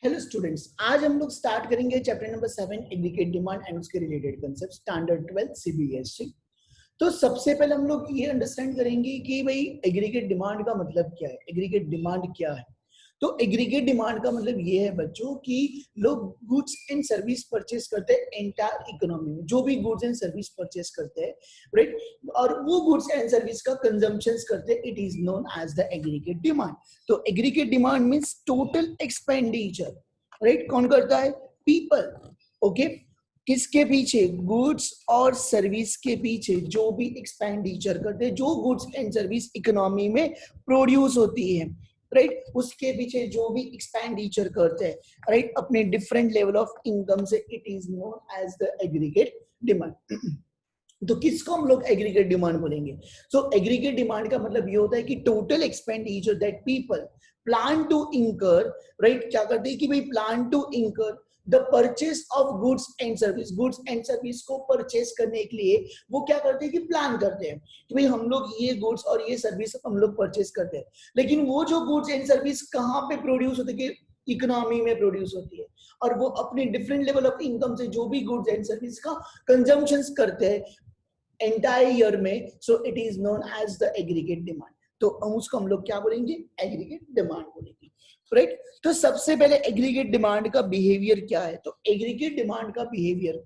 Hello students, आज हम लोग स्टार्ट करेंगे chapter number 7 aggregate demand and उसके रिलेटेड कांसेप्ट स्टैंडर्ड 12 सीबीएसई। तो सबसे पहले हम लोग ये अंडरस्टैंड करेंगे कि भाई एग्रीगेट डिमांड का मतलब क्या है, एग्रीगेट डिमांड क्या है। तो एग्रीगेट डिमांड का मतलब ये है बच्चों कि लोग गुड्स एंड सर्विस परचेस करते हैं एंटायर इकोनॉमी में, जो भी गुड्स एंड सर्विस परचेस करते हैं, राइट, और वो गुड्स एंड सर्विस का कंजम्पशन करते हैं, it is known as the aggregate demand. तो aggregate demand means total expenditure, right, कौन करता है? पीपल। ओके, किसके पीछे? गुड्स और सर्विस के पीछे जो भी एक्सपेंडिचर करते हैं, जो गुड्स एंड सर्विस इकोनॉमी में प्रोड्यूस होती है, राइट, उसके पीछे जो भी एक्सपेंडिचर करते हैं, राइट, अपने डिफरेंट लेवल ऑफ इनकम से, it is known as the aggregate demand. तो किसको हम लोग एग्रीगेट डिमांड बोलेंगे? सो एग्रीगेट डिमांड का मतलब ये होता है कि total expenditure that people plan to incur, right, क्या करते हैं कि भाई plan to incur the purchase of goods and service, goods and service को परचेस करने के लिए वो क्या करते हैं कि प्लान करते हैं कि भाई हम लोग ये गुड्स और ये सर्विस हम लोग परचेस करते हैं, लेकिन वो जो गुड्स एंड सर्विस कहाँ पे प्रोड्यूस होते हैं? इकोनॉमी में प्रोड्यूस होती है, और वो अपने डिफरेंट लेवल ऑफ इनकम से जो भी गुड्स एंड सर्विस का कंजम्पशन करते हैं एंटायर ईयर में, so it is known as the aggregate demand. तो उसको हम लोग क्या बोलेंगे? एग्रीगेट डिमांड बोलेंगे, राइट। तो सबसे पहले एग्रीगेट डिमांड का बिहेवियर क्या है? तो एग्रीगेट डिमांड का बिहेवियर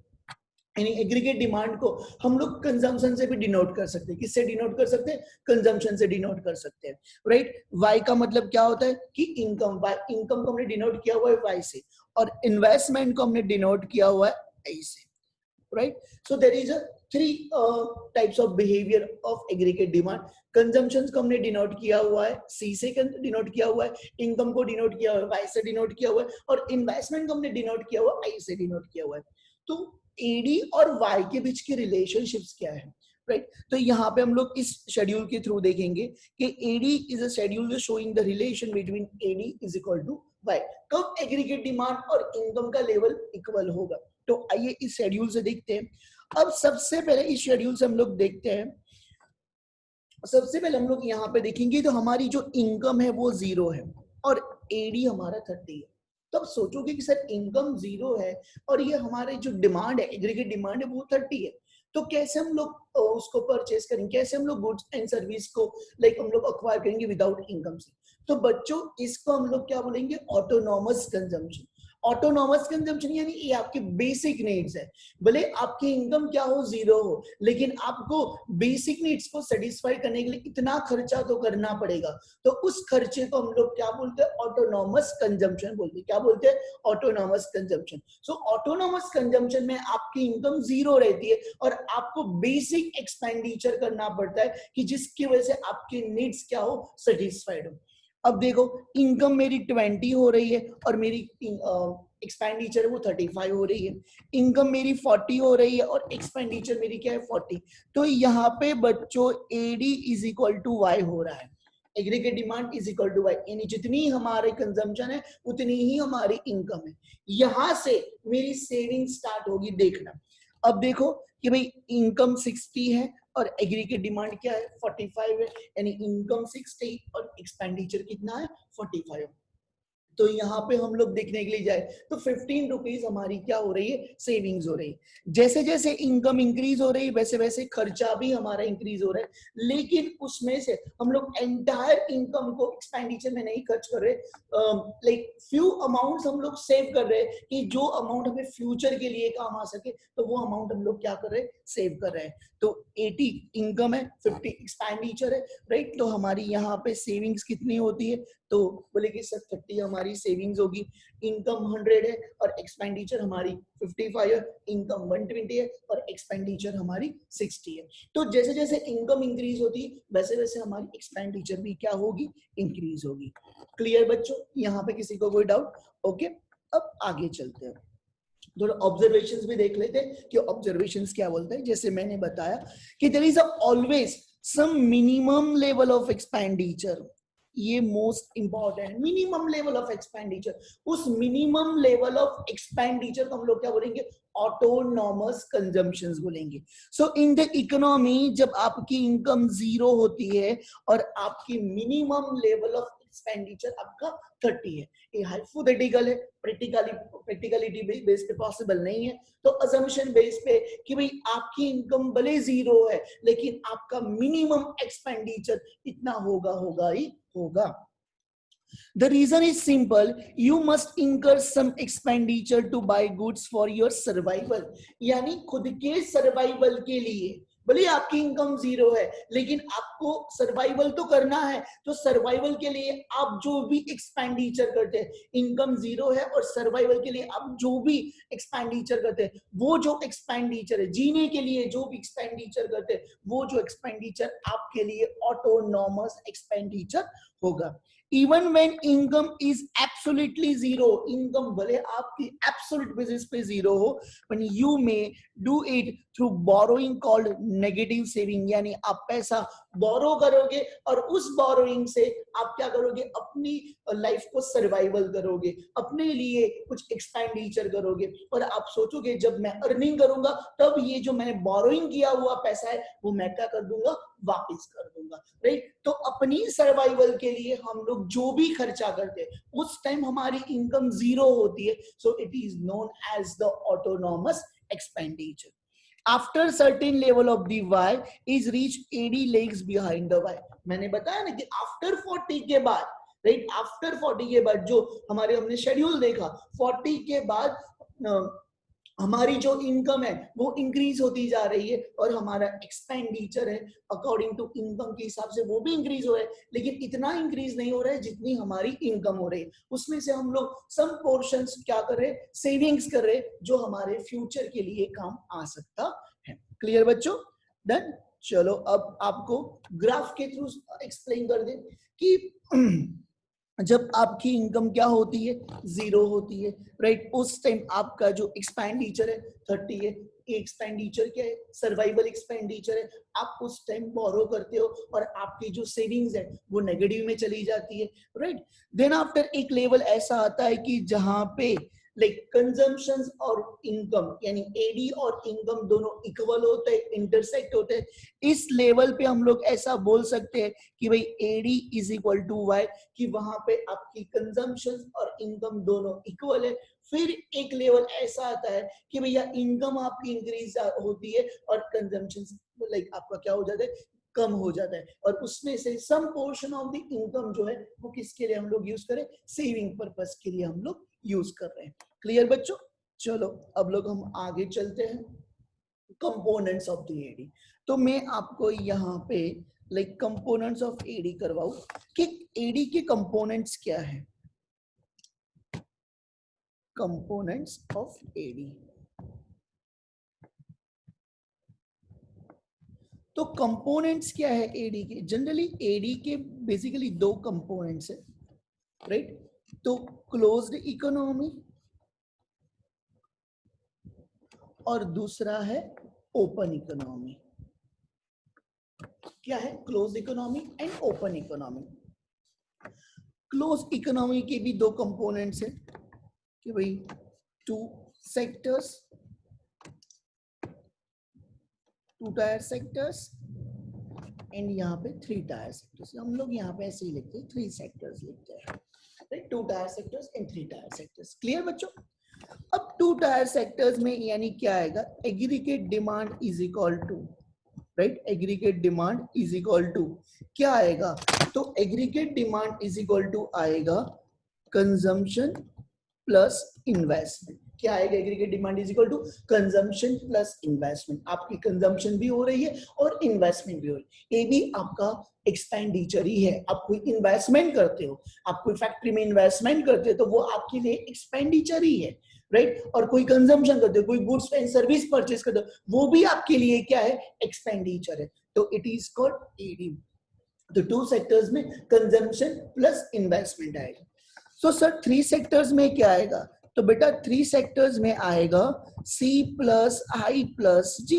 यानी एग्रीगेट डिमांड को हम लोग कंजम्पशन से भी डिनोट कर सकते हैं। किससे डिनोट कर सकते हैं? कंजम्पशन से डिनोट कर सकते हैं, राइट। वाई का मतलब क्या होता है कि इनकम, वाई, इनकम को हमने डिनोट किया हुआ है वाई से, और इन्वेस्टमेंट को हमने डिनोट किया हुआ है आई से, right? So there is a three types of behavior of aggregate demand. Consumptions को हमने डिनोट किया हुआ है C से डिनोट किया हुआ है, इनकम को डिनोट किया हुआ है Y से डिनोट किया हुआ है, और इन्वेस्टमेंट को हमने डिनोट किया हुआ है I से डिनोट किया हुआ है। तो AD और Y के बीच के रिलेशनशिप्स क्या है, राइट? तो यहाँ पे हम लोग इस शेड्यूल के थ्रू देखेंगे कि AD is a schedule showing the relation between AD is equal to Y। कब एग्रीगेट डिमांड और इनकम का लेवल इक्वल होगा? तो आइए इस शेड्यूल से देखते हैं। अब सबसे पहले इस शेड्यूल से हम लोग देखते हैं, सबसे पहले हम लोग यहाँ पे देखेंगे तो हमारी जो इनकम है वो 0 है और एडी हमारा 30 है। तो अब सोचोगे कि सर इनकम 0 है और ये हमारे जो डिमांड है, एग्रीगेट डिमांड है, वो 30 है, तो कैसे हम लोग उसको परचेस करेंगे, कैसे हम लोग गुड्स एंड सर्विस को हम लोग अक्वायर करेंगे विदाउट इनकम से? तो बच्चों इसको हम लोग क्या बोलेंगे? Autonomous consumption. ऑटोनॉमस कंजम्पशन यानी ये आपकी बेसिक नीड्स है। भले आपकी इनकम क्या हो, 0 हो, लेकिन आपको बेसिक नीड्स को सेटिस्फाई करने के लिए इतना खर्चा तो करना पड़ेगा। तो उस खर्चे को हम लोग क्या बोलते हैं? ऑटोनॉमस कंजम्पशन बोलते हैं। क्या बोलते हैं? Autonomous consumption. So autonomous consumption में आपकी इनकम 0 रहती है और आपको बेसिक एक्सपेंडिचर करना पड़ता है कि जिसकी वजह से आपकी नीड्स क्या हो, सेटिस्फाइड हो। अब देखो इनकम मेरी 20 हो रही है और मेरी एक्सपेंडिचर वो 35 हो रही है। इनकम मेरी 40 हो रही है और एक्सपेंडिचर मेरी क्या है? 40। तो यहाँ पे बच्चों AD is equal to Y हो रहा है। Aggregate demand is equal to Y, यानी जितनी हमारी कंजम्पशन है उतनी ही हमारी इनकम है। यहां से मेरी सेविंग स्टार्ट होगी। देखना, अब देखो कि भाई इनकम 60 है और एग्रीगेट डिमांड क्या है? 45 है, यानी इनकम 60 और एक्सपेंडिचर कितना है? 45। तो यहाँ पे हम लोग देखने के लिए जाए तो 15 रुपीज हमारी क्या हो रही है? सेविंग्स हो रही है। जैसे जैसे इनकम इंक्रीज हो रही है वैसे वैसे खर्चा भी हमारा इंक्रीज हो रहा है, लेकिन उसमें से हम लोग एंटायर इनकम को एक्सपेंडिचर में नहीं खर्च कर रहे, फ्यू अमाउंट्स हम लोग सेव कर रहे हैं कि जो अमाउंट हमें फ्यूचर के लिए काम आ सके, तो वो अमाउंट हम लोग क्या कर रहे हैं? सेव कर रहे हैं। तो 80 इनकम है, 50 एक्सपेंडिचर है, राइट। तो हमारी यहाँ पे सेविंग्स कितनी होती है? तो बोले कि सर 30 हमारी सेविंग्स होगी, इनकम 100 है और एक्सपेंडिचर हमारी 55 है, इनकम 120 है और एक्सपेंडिचर हमारी 60 है। तो जैसे जैसे इनकम इंक्रीज होती है वैसे वैसे हमारी एक्सपेंडिचर भी क्या होगी? इंक्रीज होगी। क्लियर बच्चों? यहाँ पे किसी को कोई डाउट? ओके, अब आगे चलते हैं, थोड़ा ऑब्जर्वेशंस भी देख लेते हैं कि ऑब्जर्वेशंस क्या बोलते हैं। जैसे मैंने बताया कि there is always some minimum level of expenditure, ये most important, minimum level of expenditure. उस मिनिमम लेवल ऑफ एक्सपेंडिचर को हम लोग क्या बोलेंगे? ऑटोनॉमस कंजम्पशंस बोलेंगे। सो इन द इकोनॉमी जब आपकी इनकम 0 होती है और आपकी मिनिमम लेवल ऑफ एक्सपेंडिचर आपका 30 है। ये हाइपोथेटिकल है, प्रैक्टिकलिटी बेस पे पॉसिबल नहीं है। तो अजम्पशन बेस पे कि भाई आपकी इनकम भले 0 है लेकिन आपका मिनिमम एक्सपेंडिचर इतना होगा ही होगा। The reason is simple. You must incur some expenditure to buy goods for your survival. यानी खुद के सर्वाइवल के लिए, भले आपकी इनकम 0 है लेकिन आपको सर्वाइवल तो करना है। तो सर्वाइवल के लिए आप जो भी एक्सपेंडिचर करते हैं, इनकम 0 है और सर्वाइवल के लिए आप जो भी एक्सपेंडिचर करते हैं, वो जो एक्सपेंडिचर है, जीने के लिए जो भी एक्सपेंडिचर करते हैं, वो जो एक्सपेंडिचर आपके लिए ऑटोनॉमस एक्सपेंडिचर होगा। Even when income is absolutely 0, income भले आपकी एब्सोल्यूट बेसिस पे 0 हो, but you may do it through borrowing called negative saving, यानी आप पैसा बोरो करोगे और उस बोरोइंग से आप क्या करोगे, अपनी लाइफ को सर्वाइवल करोगे, अपने लिए कुछ एक्सपेंडिचर करोगे और आप सोचोगे जब मैं अर्निंग करूंगा तब ये जो मैंने बोरोइंग किया हुआ पैसा है वो मैं क्या कर दूंगा, वापस कर दूंगा, राइट। तो अपनी सर्वाइवल के लिए हम लोग जो भी खर्चा करते हैं उस टाइम हमारी इनकम 0 होती है, so it is known as the autonomous expenditure. After certain level of the Y is reached 80 legs behind the Y. मैंने बताया ना कि after 40 के बाद, राइट, आफ्टर 40 के बाद जो हमारे हमने शेड्यूल देखा, 40 के बाद हमारी जो इनकम है वो इंक्रीज होती जा रही है और हमारा एक्सपेंडिचर है अकॉर्डिंग टू इनकम के हिसाब से वो भी इंक्रीज हो रहा है, लेकिन इतना इंक्रीज नहीं हो रहा है जितनी हमारी इनकम हो रही है। उसमें से हम लोग सम पोर्शंस क्या कर रहे हैं, सेविंग्स कर रहे हैं जो हमारे फ्यूचर के लिए काम आ सकता है। क्लियर बच्चों? डन। चलो अब आपको ग्राफ के थ्रू एक्सप्लेन कर दे कि जब आपकी इनकम क्या होती है, 0 होती है, राइट, उस टाइम आपका जो एक्सपेंडिचर है 30 है। ये एक्सपेंडिचर क्या है, सर्वाइवल एक्सपेंडिचर है। आप उस टाइम बोरो करते हो और आपकी जो सेविंग्स है वो नेगेटिव में चली जाती है, राइट। देन आफ्टर एक लेवल ऐसा आता है कि जहां पे लाइक कंजम्पशंस और इनकम यानी एडी और इनकम दोनों इक्वल होते हैं, इंटरसेक्ट होते हैं। इस लेवल पे हम लोग ऐसा बोल सकते हैं कि भाई AD is equal to Y, कि वहां पे आपकी कंजम्पशंस और इनकम दोनों इक्वल है। फिर एक लेवल ऐसा आता है कि भैया इनकम आपकी इंक्रीज होती है और कंजम्पशंस लाइक आपका क्या हो जाता है, कम हो जाता है, और उसमें से some portion of the income जो है वो किसके लिए हम लोग यूज करें, सेविंग पर्पस के लिए हम लोग यूज कर रहे हैं। क्लियर बच्चों? चलो अब लोग हम आगे चलते हैं, कंपोनेंट्स ऑफ द एडी। तो मैं आपको यहाँ पे लाइक कंपोनेंट्स ऑफ एडी करवाऊं कि एडी के कंपोनेंट्स क्या है। कंपोनेंट्स ऑफ एडी, तो कंपोनेंट्स क्या है एडी के? जनरली एडी के बेसिकली 2 कंपोनेंट्स है, राइट। तो क्लोज्ड इकोनॉमी और दूसरा है ओपन इकोनॉमी। क्या है? Closed economy and open economy. Closed economy के भी 2 कंपोनेंट्स है कि भाई 2 सेक्टर्स, 2 टायर सेक्टर्स एंड यहाँ पे 3 टायर सेक्टर्स। हम लोग यहाँ पे ऐसे ही लिखते हैं, 3 सेक्टर्स लिखते हैं, राइट। 2 tier sectors and 3 tier sectors. Clear बच्चों? अब 2 टायर सेक्टर्स में यानी क्या आएगा, aggregate demand is equal to, right, aggregate demand is equal to क्या आएगा, तो aggregate demand is equal to आएगा कंजम्पशन प्लस इन्वेस्टमेंट। क्या आएगा, aggregate demand is equal to consumption plus investment. आपकी कंजम्पशन भी हो रही है और इन्वेस्टमेंट भी हो रही है, ये भी आपका एक्सपेंडिचर ही है। आप कोई इन्वेस्टमेंट करते हो, आप कोई फैक्ट्री में इन्वेस्टमेंट करते हो तो वो आपके लिए एक्सपेंडिचर ही है, राइट। और कोई कंजम्पशन करते हो, कोई गुड्स एंड सर्विस परचेज करते हो, वो भी आपके लिए क्या है, एक्सपेंडिचर है। तो इट इज कॉल्ड एडी। तो 2 सेक्टर्स में कंजम्पशन प्लस इन्वेस्टमेंट आएगा। सो सर 3 सेक्टर्स में क्या आएगा, तो बेटा 3 सेक्टर्स में आएगा C plus I plus G।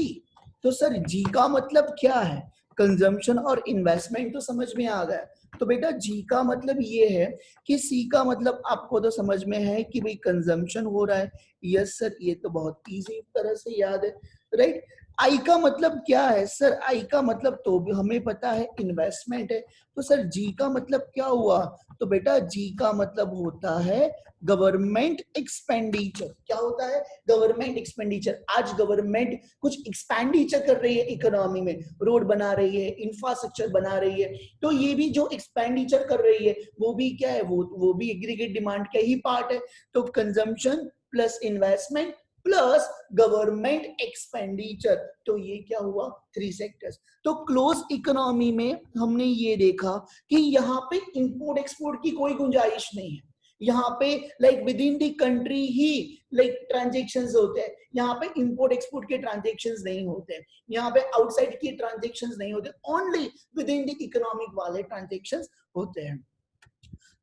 तो सर G का मतलब क्या है, कंजम्पशन और इन्वेस्टमेंट तो समझ में आ गया। तो बेटा G का मतलब ये है कि C का मतलब आपको तो समझ में है कि भाई कंजम्पशन हो रहा है। यस सर, ये तो बहुत इजी तरह से याद है, राइट। आई का मतलब क्या है सर? आई का मतलब तो भी हमें पता है इन्वेस्टमेंट है। तो सर जी का मतलब क्या हुआ? तो बेटा जी का मतलब होता है गवर्नमेंट एक्सपेंडिचर। क्या होता है? Government expenditure. आज गवर्नमेंट कुछ एक्सपेंडिचर कर रही है इकोनॉमी में, रोड बना रही है, इंफ्रास्ट्रक्चर बना रही है, तो ये भी जो एक्सपेंडिचर कर रही है वो भी क्या है? वो भी एग्रीगेट डिमांड का ही पार्ट है। तो consumption plus investment plus government expenditure, तो ये क्या हुआ? Three sectors. तो क्लोज इकोनॉमी में हमने ये देखा कि यहाँ पे इंपोर्ट एक्सपोर्ट की कोई गुंजाइश नहीं है। यहाँ पे like with in the country he like transactions होते हैं। यहाँ पे इंपोर्ट एक्सपोर्ट के ट्रांजेक्शंस नहीं होते हैं। यहाँ पे आउटसाइड की ट्रांजेक्शंस नहीं होते, only with in the economic वाले ट्रांजेक्शंस होते हैं।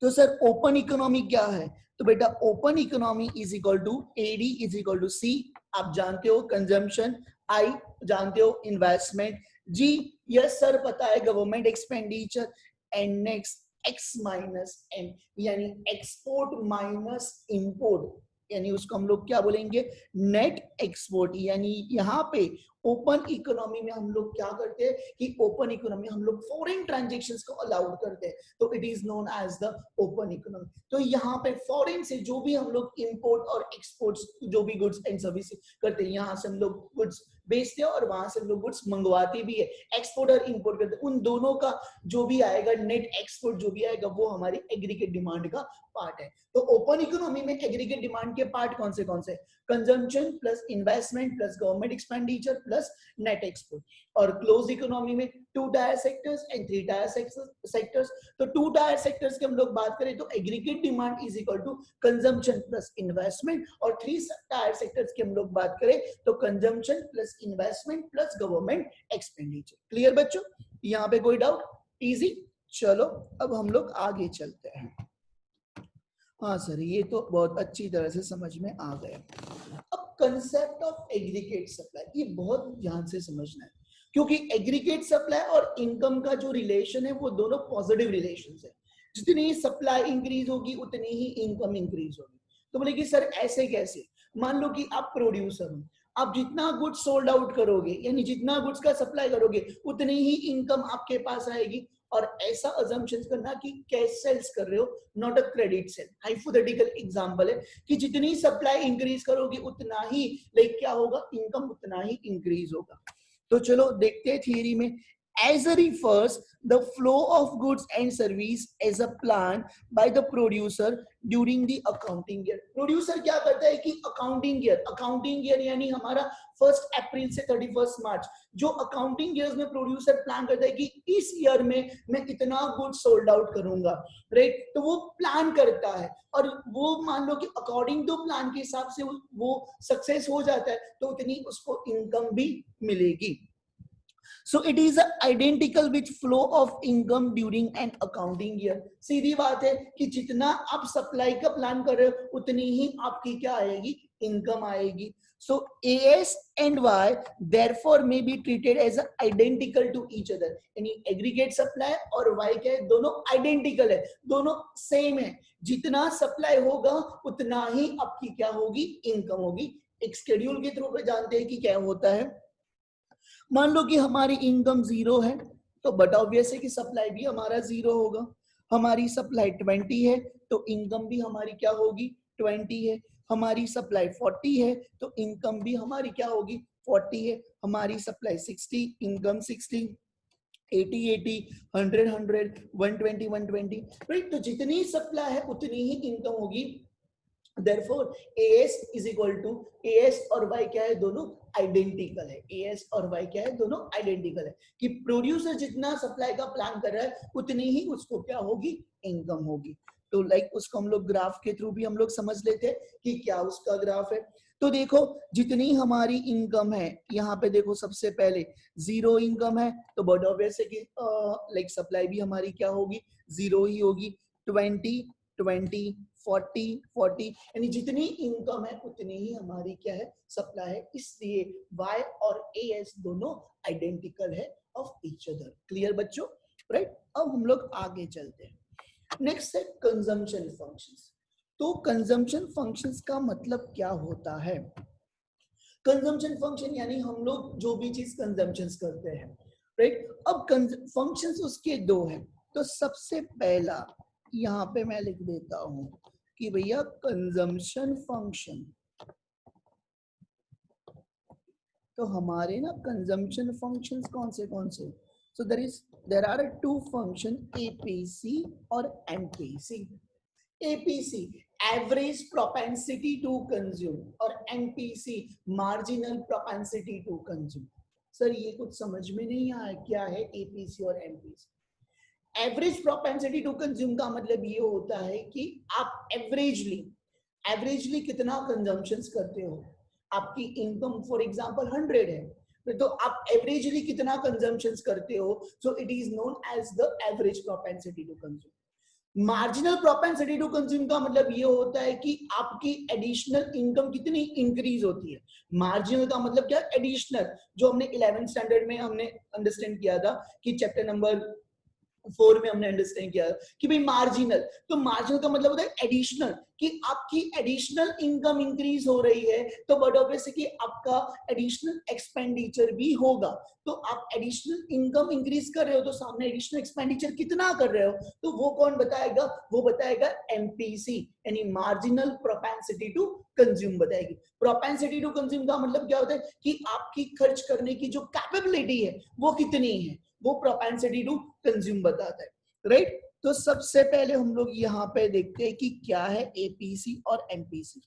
तो सर ओपन इकोनॉमी क्या है? तो बेटा open economy is equal to AD is equal to C. आप जानते हो कंजम्पशन, आई जानते हो इन्वेस्टमेंट, जी यस सर पता है government expenditure, and next X minus N, यानी एक्सपोर्ट माइनस इंपोर्ट, यानी उसको हम लोग क्या बोलेंगे? Net export. यानी यहाँ पे ओपन इकोनॉमी में हम लोग क्या करते हैं कि ओपन इकोनॉमी हम लोग फॉरेन ट्रांजेक्शंस को अलाउड करते हैं, तो it is known as the open economy. तो यहाँ पे फॉरेन से जो भी हम लोग इंपोर्ट और एक्सपोर्ट्स, जो भी गुड्स एंड सर्विसेज करते हैं, यहाँ से हम लोग गुड्स बेचते हैं और वहां से हम लोग गुड्स मंगवाते भी है। एक्सपोर्ट और इंपोर्ट करते हैं, उन दोनों का जो भी आएगा नेट एक्सपोर्ट जो भी आएगा वो हमारी एग्रीगेट डिमांड का पार्ट है। तो ओपन इकोनॉमी में एग्रीगेट डिमांड के पार्ट कौन से? Consumption plus investment plus government expenditure plus net export. और क्लोज इकोनॉमी में two tier sectors and three tier sectors. तो टू टायर सेक्टर्स की हम लोग बात करें तो aggregate demand is equal to consumption plus investment, और थ्री टायर सेक्टर्स की हम लोग बात करें तो consumption plus investment plus government expenditure. Clear बच्चों? यहाँ पे कोई डाउट? इजी। चलो अब हम लोग आगे चलते हैं। हाँ सर ये तो बहुत अच्छी तरह से समझ में आ गया। अब कंसेप्ट ऑफ एग्रीगेट सप्लाई, ये बहुत ध्यान से समझना है, क्योंकि एग्रीगेट सप्लाई और इनकम का जो रिलेशन है वो दोनों पॉजिटिव रिलेशंस है। जितनी सप्लाई इंक्रीज होगी उतनी ही इनकम इंक्रीज होगी। तो बोले कि सर ऐसे कैसे? मान लो कि आप प्रोड्यूसर हो, आप जितना गुड्स सोल्ड आउट करोगे, यानी जितना गुड्स का सप्लाई करोगे उतनी ही इनकम आपके पास आएगी। और ऐसा अजम्पशन करना कि कैश सेल्स कर रहे हो, not a credit sale. Hypothetical example है कि जितनी सप्लाई इंक्रीज करोगे उतना ही लाइक क्या होगा? इनकम उतना ही इंक्रीज होगा। तो चलो देखते हैं थियरी में। as a refers the flow of goods and service as a plan by the producer during the accounting year। Producer क्या करता है कि अकाउंटिंग ईयर यानी हमारा 1 अप्रैल से 31 मार्च, जो अकाउंटिंग ईयर्स में प्रोड्यूसर प्लान करता है कि इस ईयर में मैं इतना गुड सोल्ड आउट करूंगा, राइट? तो वो प्लान करता है और वो मान लो कि अकॉर्डिंग टू प्लान के हिसाब से वो सक्सेस हो जाता है तो उतनी उसको इनकम भी मिलेगी। So it is identical with flow of income during an accounting year। सीधी बात है कि जितना आप सप्लाई का प्लान कर रहे हो उतनी ही आपकी क्या आएगी? इनकम आएगी। So AS and Y therefore may be treated as identical to each other। यानी एग्रीगेट सप्लाई और Y क्या है? दोनों आइडेंटिकल है, दोनों सेम है। जितना सप्लाई होगा उतना ही आपकी क्या होगी? इनकम होगी। एक शेड्यूल के थ्रू पे जानते हैं कि क्या होता है। मान लो कि हमारी इनकम 0 है तो बट ऑब्वियस है कि सप्लाई भी हमारा 0 होगा। हमारी सप्लाई 20 है तो इनकम भी हमारी क्या होगी? 20 है। हमारी सप्लाई 40 है तो इनकम भी हमारी क्या होगी? 40 है। हमारी सप्लाई 60, इनकम 60, 80 80, 100 100, 120 120, राइट? तो जितनी सप्लाई है उतनी ही इनकम होगी। Therefore, AS is equal to AS और Y क्या है? दोनों आइडेंटिकल है। AS और Y क्या है? दोनों आइडेंटिकल है कि प्रोड्यूसर जितना सप्लाई का प्लान कर रहा है उतनी ही उसको क्या होगी? इनकम होगी। तो लाइक उसको हम लोग ग्राफ के थ्रू भी हम लोग समझ लेते हैं कि क्या उसका ग्राफ है। तो देखो जितनी हमारी इनकम है, यहाँ पे देखो सबसे पहले 0 इनकम है तो बट ऑब्वियस है कि लाइक सप्लाई भी हमारी क्या होगी? 0 ही होगी। 20 20 40 40, यानी जितनी इनकम है उतनी ही हमारी क्या है? सप्लाई है। इसलिए Y और AS दोनों आइडेंटिकल है ऑफ ईच अदर। क्लियर बच्चों? राइट? अब हम लोग आगे चलते हैं। नेक्स्ट है कंजम्पशन फंक्शंस। तो कंजम्पशन फंक्शंस का मतलब क्या होता है? कंजम्पशन फंक्शन यानी हम लोग जो भी चीज कंजम्पशन करते हैं, राइट। अब फंक्शंस उसके दो हैं। तो सबसे पहला यहाँ पे मैं लिख देता हूं कि भैया कंजम्पशन फंक्शन। तो हमारे ना कंजम्पशन फंक्शंस कौन से, so there are two function APC और MPC. APC average propensity to consume और NPC marginal propensity to consume. Sir ये कुछ समझ में नहीं आया, क्या है एपीसी और NPC? Average propensity to consume का मतलब ये होता है कि आप एवरेजली कितना कंजम्पशन करते हो। आपकी इनकम फॉर एग्जांपल 100 है, तो आप एवरेजली कितना कंजम्पशन करते हो, so it is known as the average propensity to consume. Marginal propensity to consume का मतलब ये होता है कि आपकी एडिशनल इनकम कितनी इंक्रीज होती है। मार्जिनल का मतलब क्या, एडिशनल, जो हमने 11th स्टैंडर्ड में हमने अंडरस्टैंड किया था कि चैप्टर नंबर 4 में हमने अंडरस्टैंड किया कि भाई मार्जिनल, तो मार्जिनल का मतलब होता है एडिशनल, कि आपकी एडिशनल इनकम इंक्रीज हो रही है तो बट ऑब्वियसली कि आपका एडिशनल एक्सपेंडिचर भी होगा। तो आप एडिशनल इनकम इंक्रीज कर रहे हो तो सामने एडिशनल एक्सपेंडिचर कितना कर रहे हो, तो वो कौन बताएगा, वो बताएगा एमपीसी यानी मार्जिनल प्रोपेंसिटी टू कंज्यूम बताएगी। प्रोपेंसिटी टू कंज्यूम का मतलब क्या होता है कि आपकी खर्च करने की जो कैपेबिलिटी है वो कितनी है, वो प्रोपेंसिटी टू कंज्यूम बताता है, राइट। तो सबसे पहले हम लोग यहाँ पे देखते हैं कि क्या है एपीसी और एमपीसी।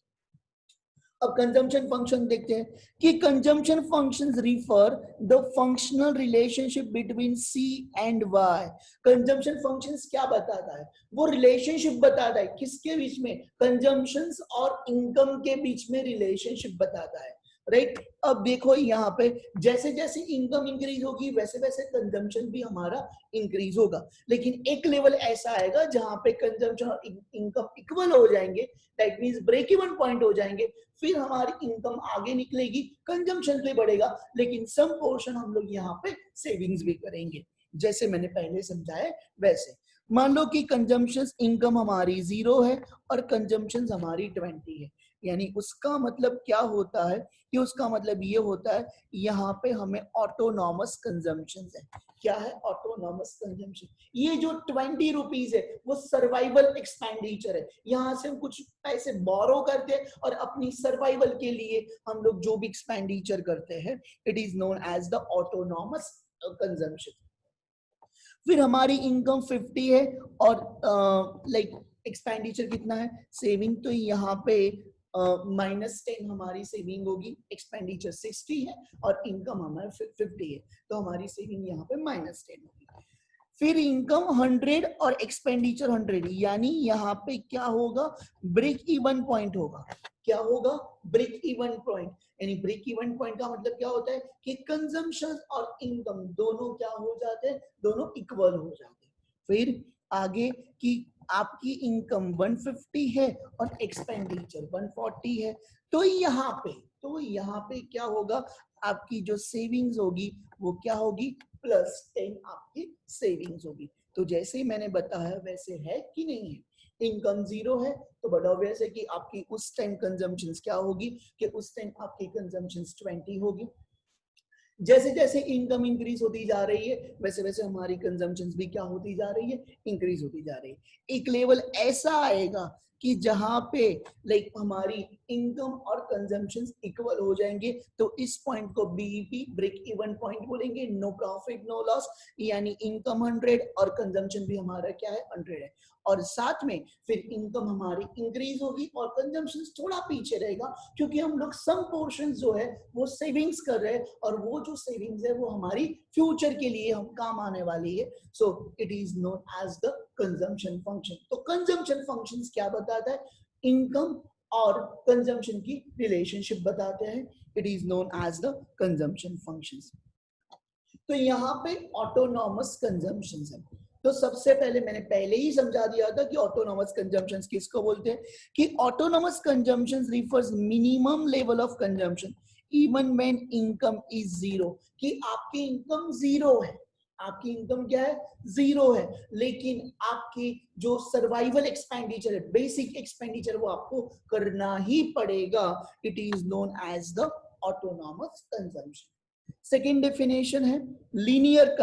अब कंजम्पशन फंक्शन देखते हैं कि consumption functions refer the functional relationship between C and Y. Consumption functions क्या बताता है, वो रिलेशनशिप बताता है किसके बीच में, कंजम्पशंस और इनकम के बीच में रिलेशनशिप बताता है, राइट। अब देखो यहाँ पे जैसे जैसे इनकम इंक्रीज होगी वैसे वैसे कंजम्पशन भी हमारा इंक्रीज होगा, लेकिन एक लेवल ऐसा आएगा जहां पे कंजम्पशन और इनकम इक्वल हो जाएंगे, that means break even point हो जाएंगे, फिर हमारी इनकम आगे निकलेगी, कंजम्पशन भी बढ़ेगा, लेकिन सम पोर्शन हम लोग यहाँ पे सेविंग्स भी करेंगे, जैसे मैंने पहले समझाया वैसे। मान लो कि कंजम्पशन इनकम हमारी 0 है और कंजम्पशन हमारी 20 है, यानी उसका मतलब क्या होता है कि उसका मतलब ये होता है यहाँ पे हमें ऑटोनॉमस कंजम्पशन है। क्या है ऑटोनॉमस कंजम्पशन, ये जो 20 रुपीज है वो सर्वाइवल एक्सपेंडिचर है, यहाँ से हम कुछ पैसे बोरो करते हैं और अपनी सर्वाइवल के लिए हम लोग जो भी एक्सपेंडिचर करते हैं, it is known as the autonomous consumption. फिर हमारी इनकम 50 है और लाइक एक्सपेंडिचर कितना है, सेविंग, तो यहाँ पे -10 हमारी सेविंग होगी, एक्सपेंडिचर 60 है और इनकम हमारा 50 है, तो हमारी सेविंग यहाँ पे -10 होगी। फिर इनकम 100 और एक्सपेंडिचर 100, यानी यहाँ पे क्या होगा, ब्रेक इवन पॉइंट होगा। क्या होगा, ब्रेक इवन पॉइंट, यानी ब्रेक इवन पॉइंट का मतलब क्या होता है कि कंजम्पशन और इनकम दोनों क्या हो जाते हैं, दोनों इक्वल हो जाते हैं। फिर आगे कि आपकी इनकम 150 है और एक्सपेंडिचर 140 है, तो यहाँ पे क्या होगा, आपकी जो सेविंग्स होगी वो क्या होगी, +10 आपकी सेविंग्स होगी। तो जैसे ही मैंने बताया वैसे है कि नहीं है, इनकम 0 है तो बड़ा ऑब्वियस है कि आपकी उस टाइम कंजम्पशंस क्या होगी, कि उस टाइम आपकी कंजम्पशंस 20 होगी। जैसे जैसे इनकम इंक्रीज होती जा रही है वैसे वैसे हमारी कंजम्पशंस भी क्या होती जा रही है, इंक्रीज होती जा रही है। एक लेवल ऐसा आएगा कि जहां पे लाइक हमारी इनकम और कंजम्पशंस इक्वल हो जाएंगे, तो इस पॉइंट को बीईपी ब्रेक इवन पॉइंट बोलेंगे, नो प्रॉफिट नो लॉस, यानी इनकम 100 और कंजम्पशन भी हमारा क्या है 100 है, और साथ में फिर इनकम हमारी इंक्रीज होगी और कंजम्पशन थोड़ा पीछे रहेगा, क्योंकि हम लोग सम पोर्शन जो है वो सेविंग्स कर रहे हैं और वो जो सेविंग्स है वो हमारी फ्यूचर के लिए हम काम आने वाली है। So it is known as the consumption function. तो कंजम्पशन फंक्शंस क्या बताता है, इनकम और कंजम्पशन की रिलेशनशिप बताते हैं, it is known as the consumption functions. तो यहाँ पे ऑटोनॉमस कंजम्पशंस है। तो सबसे पहले मैंने पहले ही समझा दिया था कि ऑटोनॉमस कंजम्पशंस किसको बोलते हैं, कि autonomous consumptions refers minimum level of consumption even when income is 0, कि आपकी इनकम 0 है, आपकी इनकम क्या है 0 है, लेकिन आपकी जो सर्वाइवल एक्सपेंडिचर है, बेसिक एक्सपेंडिचर, वो आपको करना ही पड़ेगा, it is known as the autonomous consumption. Second definition है लीनियर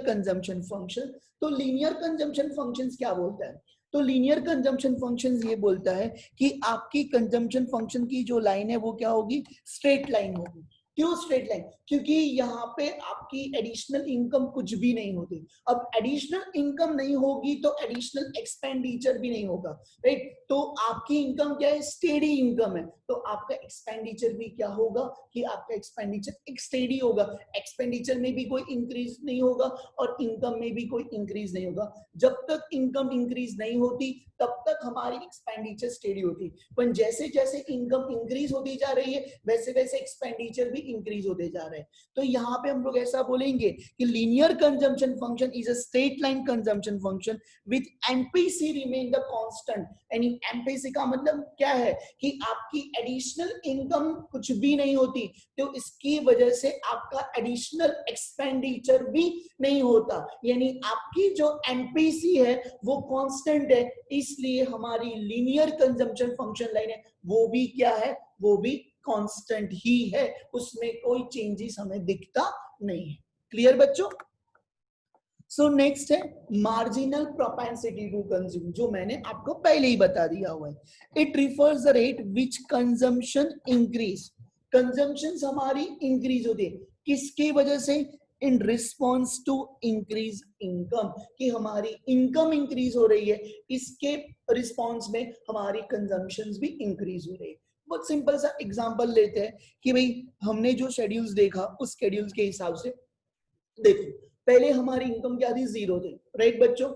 कंजम्पशन फंक्शन। तो लीनियर कंजम्पशन फंक्शंस क्या बोलता है? तो लीनियर कंजम्पशन फंक्शंस ये बोलता है कि आपकी कंजम्पशन फंक्शन की जो लाइन है वो क्या होगी? स्ट्रेट लाइन होगी। क्यों स्ट्रेट लाइन? क्योंकि यहाँ पे आपकी एडिशनल इनकम कुछ भी नहीं होती। अब एडिशनल इनकम नहीं होगी तो एडिशनल एक्सपेंडिचर भी नहीं होगा, राइट? तो आपकी इनकम क्या है? स्टेडी इनकम है। तो आपका एक्सपेंडिचर भी क्या होगा कि आपका एक्सपेंडिचर एक स्टेडी होगा। एक्सपेंडिचर में भी कोई इंक्रीज नहीं होगा और इनकम में भी कोई इंक्रीज नहीं होगा। जब तक इनकम इंक्रीज नहीं होती तब तक हमारी एक्सपेंडिचर स्टेडी होती, पर जैसे जैसे इनकम इंक्रीज होती जा रही है वैसे वैसे एक्सपेंडिचर भी इंक्रीज होते जा रहे हैं। तो यहाँ पे हम लोग ऐसा बोलेंगे कि linear consumption function is a straight line consumption function with MPC remain the constant. यानी एमपीसी का मतलब क्या है कि आपकी एडिशनल इनकम कुछ भी नहीं होती तो इसकी वजह से आपका एडिशनल एक्सपेंडिचर भी नहीं होता, यानी आपकी जो एमपीसी है वो कांस्टेंट है। इसलिए हमारी लीनियर कंजम्पशन फंक्शन लाइन है वो भी क्या है? वो भी कांस्टेंट ही है, उसमें कोई चेंजेस हमें दिखता नहीं है। क्लियर बच्चों? सो नेक्स्ट है मार्जिनल प्रोपेंसिटी टू कंज्यूम, जो मैंने आपको पहले ही बता दिया हुआ है। It refers the rate which consumption increase. Consumption हमारी इंक्रीज होती है किसकी वजह से? In response to increase income, कि हमारी इनकम इंक्रीज हो रही है, इसके रिस्पॉन्स में हमारी कंजम्पशन भी इंक्रीज हो रही है। बहुत सिंपल सा एग्जांपल लेते हैं कि भाई हमने जो शेड्यूल्स देखा उस शेड्यूल्स के हिसाब से देखो, पहले हमारी इनकम क्या थी? 0 थी, राइट बच्चों?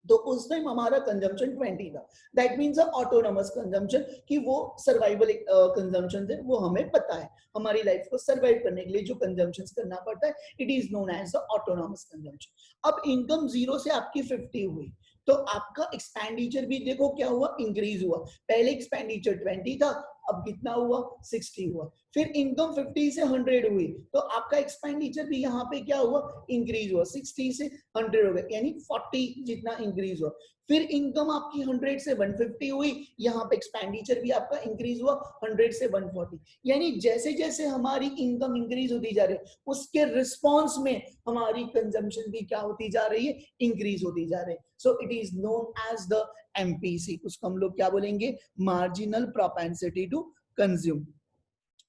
तो उस टाइम हमारा कंजम्पशन 20 था। दैट मीन्स ऑटोनॉमस कंजम्पशन, कि वो सर्वाइवल कंजम्पशन थे, वो हमें पता है हमारी लाइफ को सर्वाइव करने के लिए जो कंजम्पशन करना पड़ता है, it is known as the autonomous consumption. अब इनकम 0 से आपकी 50 हुई तो आपका एक्सपेंडिचर भी देखो क्या हुआ? इंक्रीज हुआ। पहले एक्सपेंडिचर 20 था, अब कितना हुआ? 60 हुआ। फिर इनकम 50 से 100 हुई तो आपका एक्सपेंडिचर भी यहाँ पे क्या हुआ? इंक्रीज हुआ। 60 से 100 हो गया, यानी 40 जितना इंक्रीज हुआ। फिर इनकम आपकी 100 से 150 हुई, यहाँ पे एक्सपेंडिचर भी आपका इंक्रीज हुआ 100 से 140। यानी जैसे जैसे हमारी इनकम इंक्रीज होती जा रही है उसके रिस्पॉन्स में हमारी कंजम्पशन भी क्या होती जा रही है? इंक्रीज होती जा रही है। So it is known as the MPC. उसको हम लोग क्या बोलेंगे? Marginal propensity to consume,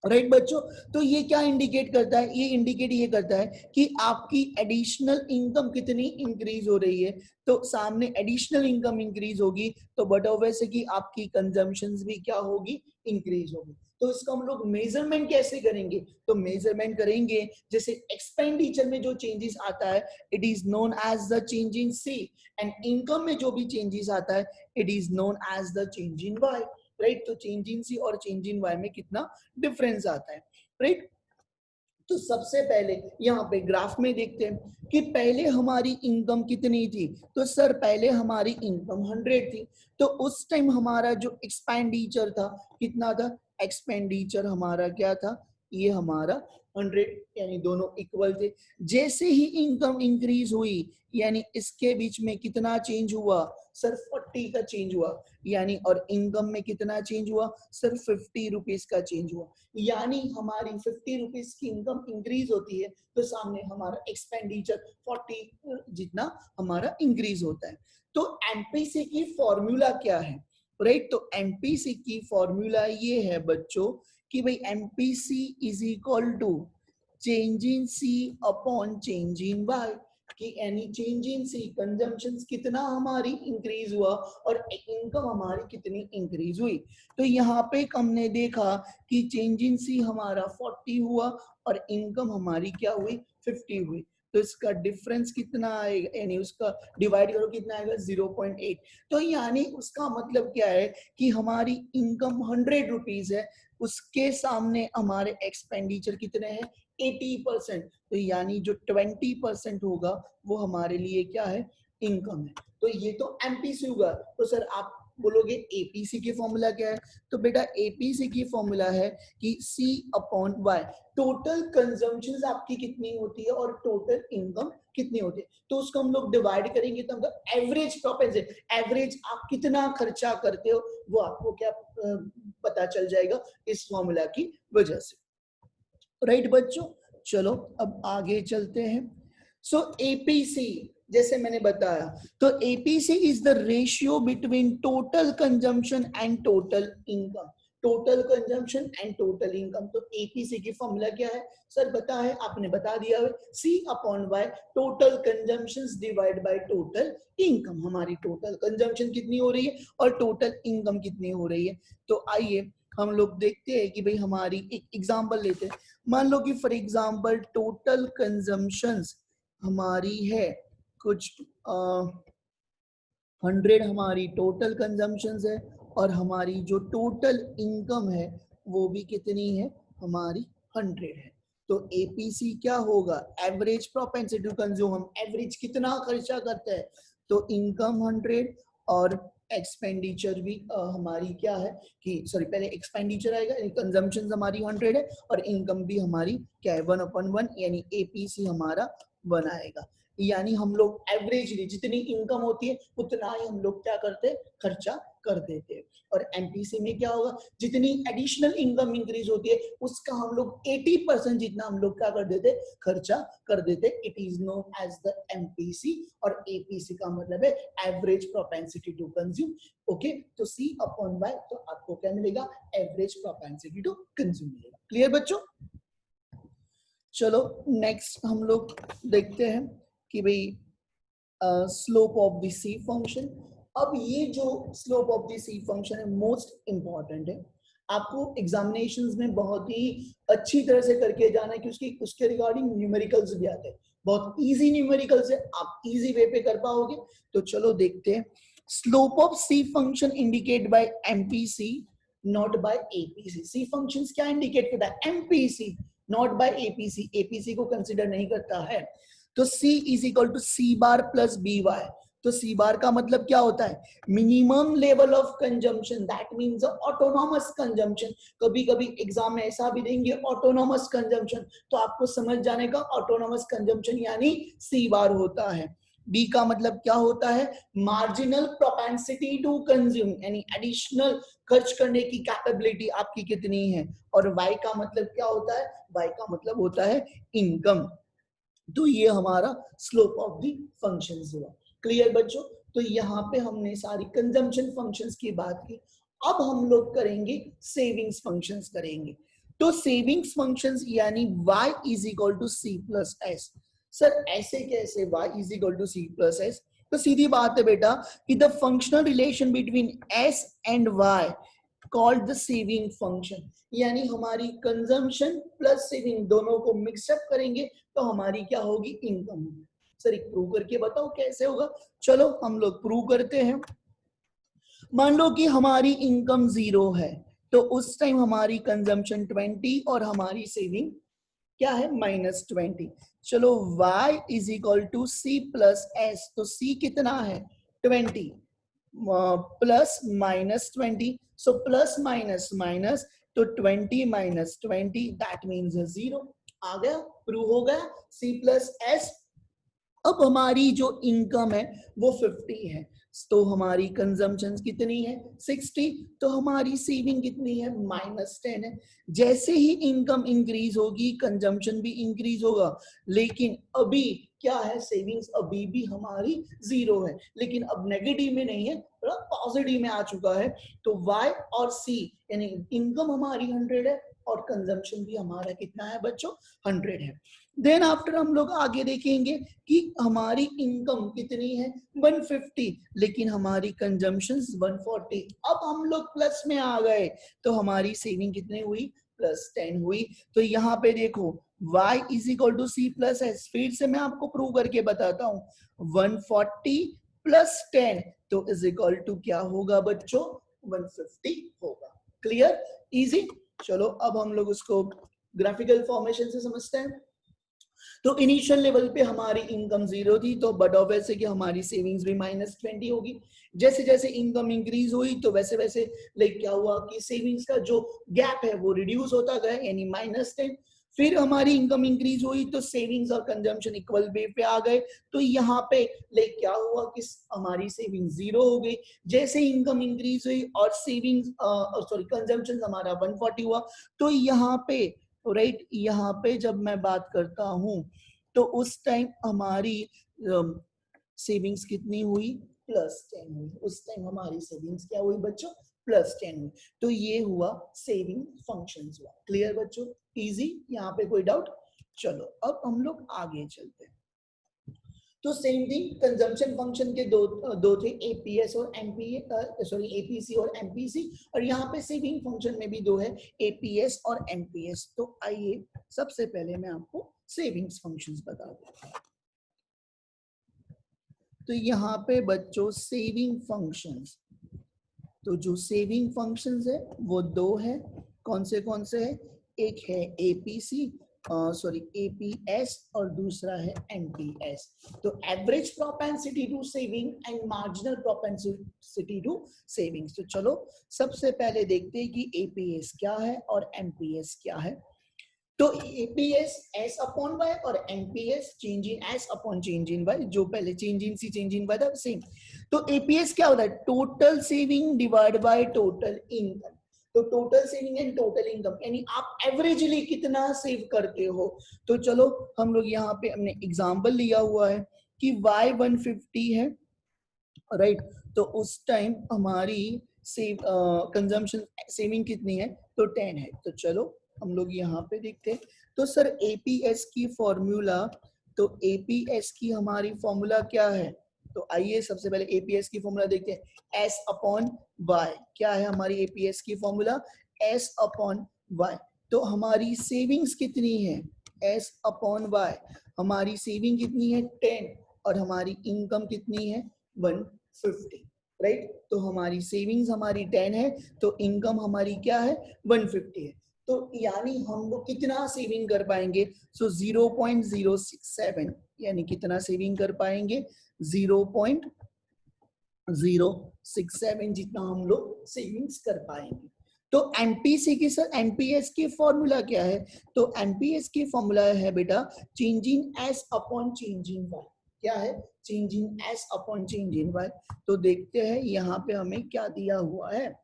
right बच्चों? तो ये क्या इंडिकेट करता है? ये इंडिकेट ये करता है कि आपकी एडिशनल इनकम कितनी इंक्रीज हो रही है। तो सामने एडिशनल इनकम इंक्रीज होगी तो बट ऑब्वियस कि आपकी कंजम्पशंस भी क्या होगी? इंक्रीज होगी। तो इसको हम लोग मेजरमेंट कैसे करेंगे? तो मेजरमेंट करेंगे जैसे एक्सपेंडिचर में जो चेंजेस आता है it is known as the change in C, and income में जो भी चेंजेस आता है it is known as the change in Y, right? तो चेंज इन सी और चेंज इन वाई में कितना डिफरेंस आता है, राइट? तो सबसे पहले यहाँ पे ग्राफ में देखते हैं कि पहले हमारी इनकम कितनी थी। तो सर पहले हमारी इनकम 100 थी तो उस टाइम हमारा जो एक्सपेंडिचर था कितना था? एक्सपेंडिचर हमारा क्या था? ये हमारा 100, यानी दोनों इक्वल थे। जैसे ही इनकम इंक्रीज हुई यानी इसके बीच में कितना चेंज हुआ? सर 40 का चेंज हुआ, यानी और इनकम में कितना चेंज हुआ? सिर्फ 50 रुपीज का चेंज हुआ। यानी हमारी 50 रुपीज की इनकम इंक्रीज होती है तो सामने हमारा एक्सपेंडिचर 40 जितना हमारा इंक्रीज होता है। तो एमपीसी की फॉर्मूला क्या है, राइट? तो एमपीसी की फॉर्मूला ये है बच्चों कि भाई MPC is equal to change in C upon change in Y, कि any change in C consumption कितना हमारी इंक्रीज हुआ और इनकम हमारी कितनी इंक्रीज हुई। तो यहाँ पे हमने देखा कि चेंज इन सी हमारा 40 हुआ और इनकम हमारी क्या हुई? 50 हुई। तो इसका डिफरेंस कितना आएगा? यानी उसका डिवाइड करो कितना आएगा? 0.8। तो यानी उसका मतलब क्या है कि हमारी इनकम 100 रुपीज है, उसके सामने हमारे एक्सपेंडिचर कितने हैं? 80%। तो यानी जो 20% होगा वो हमारे लिए क्या है? इनकम है। तो ये तो एमपीसी होगा। तो सर आप बोलोगे एपीसी की फॉर्मूला क्या है? तो बेटा एपीसी की फॉर्मूला है कि सी अपॉन वाई, टोटल कंजम्पशन आपकी कितनी होती है और टोटल इनकम कितनी होती है। तो उसको हम लोग डिवाइड करेंगे तो हमको एवरेज प्रोपेंसिटी, एवरेज आप कितना खर्चा करते हो वो आपको क्या पता चल जाएगा इस फॉर्मूला की वजह से। राइट बच्चों, चलो अब आगे चलते हैं। सो एपीसी जैसे मैंने बताया, तो APC is the ratio between total consumption and total income. Total consumption and total income, तो एपीसी की फॉर्मूला क्या है सर? पता है, आपने बता दिया है, C upon Y, total consumptions divide by total income. हमारी टोटल कंजम्पशन कितनी हो रही है और टोटल इनकम कितनी हो रही है। तो आइए हम लोग देखते हैं कि भाई हमारी एक एग्जांपल लेते हैं। मान लो कि फॉर एग्जांपल टोटल कंजम्पशंस हमारी है कुछ 100 हमारी टोटल कंजम्पशंस है, और हमारी जो टोटल इनकम है वो भी कितनी है हमारी 100 है। तो एपीसी क्या होगा? Average propensity to consume. हम एवरेज कितना खर्चा करते हैं, तो इनकम 100 और एक्सपेंडिचर भी हमारी क्या है कि सॉरी पहले एक्सपेंडिचर आएगा, कंजम्पशन हमारी 100 है और इनकम भी हमारी क्या है 1/1, यानी एपीसी हमारा 1 आएगा। यानी हम लोग एवरेजली जितनी इनकम होती है उतना ही हम लोग क्या करते खर्चा कर देते हैं। और एमपीसी में क्या होगा, जितनी एडिशनल इनकम इंक्रीज होती है उसका हम लोग 80% जितना हम लोग क्या कर देते खर्चा कर देते। It is known as the MPC, और एपीसी का मतलब है average propensity to consume. Okay, तो सी अपॉन वाई, तो आपको क्या मिलेगा? एवरेज प्रोपेंसिटी टू कंज्यूम मिलेगा। क्लियर बच्चों? चलो नेक्स्ट हम लोग देखते हैं कि भाई slope of the C function. अब ये जो slope of the C function है मोस्ट इंपॉर्टेंट है, आपको एग्जामिनेशंस में बहुत ही अच्छी तरह से करके जाना है, क्योंकि उसके रिगार्डिंग न्यूमेरिकल्स भी आते हैं। बहुत इजी न्यूमेरिकल्स है, आप इजी वे पे कर पाओगे। तो चलो देखते हैं। Slope of C function indicate by MPC not by APC. C functions क्या इंडिकेट करता है? MPC, not by APC. APC को कंसीडर नहीं करता है। तो C is equal to C bar plus B Y. तो सी बार का मतलब क्या होता है? Minimum level of consumption, that means autonomous consumption. कभी कभी एग्जाम में ऐसा भी देंगे ऑटोनॉमस कंजम्पशन, तो आपको समझ जाने का ऑटोनॉमस कंजम्पशन यानी सी बार होता है। बी का मतलब क्या होता है? मार्जिनल प्रोपेंसिटी टू कंज्यूम, यानी एडिशनल खर्च करने की कैपेबिलिटी आपकी कितनी है। और वाई का मतलब क्या होता है? वाई का मतलब होता है इनकम। तो ये हमारा स्लोप ऑफ द फंक्शंस हुआ। क्लियर बच्चों? तो यहाँ पे हमने सारी कंजम्पशन फंक्शंस की बात की। अब हम लोग करेंगे सेविंग्स फंक्शंस करेंगे। तो सेविंग्स फंक्शंस यानी y is equal to C plus S. Sir ऐसे कैसे y is equal to C plus S? तो सीधी बात है बेटा कि the functional relation between s and y called the saving function, यानी हमारी कंजम्पशन प्लस सेविंग दोनों को मिक्सअप करेंगे तो हमारी क्या होगी? इनकम होगी। सर एक प्रूव करके बताओ कैसे होगा? चलो हम लोग प्रूव करते हैं। मान लो कि हमारी इनकम 0 है, तो उस टाइम हमारी कंजम्पशन 20 और हमारी सेविंग क्या है? -20। चलो y is equal to C plus S, तो c कितना है? 20 plus -20, so plus minus minus, तो 20 - 20 दैट मीन्स 0। आ गया, प्रूव हो गया। c plus S. अब हमारी जो इनकम है वो 50 है, तो हमारी कंजम्पशन कितनी है? 60। तो हमारी सेविंग कितनी है? -10 है। जैसे ही इनकम इंक्रीज होगी कंजम्पशन भी इंक्रीज होगा, लेकिन अभी क्या है? सेविंग्स अभी भी हमारी 0 है, लेकिन अब नेगेटिव में नहीं है, थोड़ा पॉजिटिव में आ चुका है। तो y और c यानी इनकम हमारी 100 है और कंजम्पशन भी हमारा कितना है बच्चों? 100 है। देन आफ्टर हम लोग आगे देखेंगे कि हमारी इनकम कितनी है? 150, लेकिन हमारी कंजम्पशन 140। अब हम लोग प्लस में आ गए, तो हमारी सेविंग कितनी हुई? +10 हुई। तो यहाँ पे देखो y is equal to C plus S. फिर से मैं आपको प्रूव करके बताता हूँ। 140 + 10 तो इज इक्वल टू क्या होगा बच्चों? 150 होगा। क्लियर? इजी। चलो अब हम लोग उसको ग्राफिकल फॉर्मेशन से समझते हैं। तो इनिशियल लेवल पे हमारी इनकम 0 थी, तो बट ऑब्वियस है कि हमारी सेविंग्स भी -20 होगी। जैसे जैसे इनकम इंक्रीज हुई तो वैसे वैसे लाइक क्या हुआ कि सेविंग्स का जो गैप है वो रिड्यूस होता गया, यानी -10। फिर हमारी इनकम इंक्रीज हुई तो सेविंग्स और कंजम्पशन इक्वल वे पे आ गए, तो यहाँ पे लाइक क्या हुआ कि हमारी सेविंग 0 हो गई। जैसे इनकम इंक्रीज हुई और सेविंग्स सॉरी कंजम्पशन हमारा 140 हुआ, तो यहाँ पे राइट। यहाँ पे जब मैं बात करता हूँ तो उस टाइम हमारी सेविंग्स कितनी हुई, +10 हुई। उस टाइम हमारी सेविंग्स क्या हुई बच्चों, +10 हुई। तो ये हुआ सेविंग फंक्शंस हुआ। क्लियर बच्चों, इजी, यहाँ पे कोई डाउट? चलो अब हम लोग आगे चलते हैं। तो सेम थिंग कंजम्पशन फंक्शन के दो थे, एपीएस और एपीसी और एमपीसी, और यहाँ पे सेविंग फंक्शन में भी दो है, एपीएस और एमपीएस। तो आइए सबसे पहले मैं आपको सेविंग्स फंक्शंस बता दूं। तो यहाँ पे बच्चों सेविंग फंक्शंस, तो जो सेविंग फंक्शंस है वो दो है। कौन से है? एक है एपीसी एपीएस और दूसरा है एमपीएस। तो average propensity to saving and marginal propensity to savings. तो चलो सबसे पहले देखते हैं कि एपीएस क्या है और एमपीएस क्या है। तो एपीएस एस अपॉन वाई और MPS change in S upon change in Y, जो पहले चेंज इन वाई था सेम। तो एपीएस क्या होता है? Total saving divide by total income. तो total saving and total income, यानी आप एवरेजली कितना सेव करते हो। तो चलो हम लोग यहाँ पे हमने एग्जांपल लिया हुआ है कि y 150 है, राइट। तो उस टाइम हमारी कंजम्पशन सेविंग कितनी है? तो 10 है। तो चलो हम लोग यहाँ पे देखते हैं। तो सर एपीएस की फॉर्मूला, तो एपीएस की हमारी फॉर्मूला क्या है? तो आइए सबसे पहले एपीएस की फॉर्मूला देखते हैं। एस अपॉन वाई, क्या है हमारी एपीएस की फॉर्मूला? S upon Y. तो हमारी सेविंग्स कितनी है? S upon Y. हमारी सेविंग कितनी है? 10, और हमारी इनकम कितनी है? 150, राइट। तो हमारी सेविंग्स हमारी 10 है, तो इनकम हमारी क्या है? 150 है। तो यानी हम लोग कितना सेविंग कर पाएंगे? सो 0.067, यानी कितना सेविंग कर पाएंगे? 0.067 जितना हम लोग सेविंग्स कर पाएंगे। तो एमपीसी की सर एमपीएस की फॉर्मूला क्या है? तो एमपीएस की फॉर्मूला है बेटा change in S upon change in Y. क्या है? Change in S upon change in Y. तो देखते हैं यहाँ पे हमें क्या दिया हुआ है।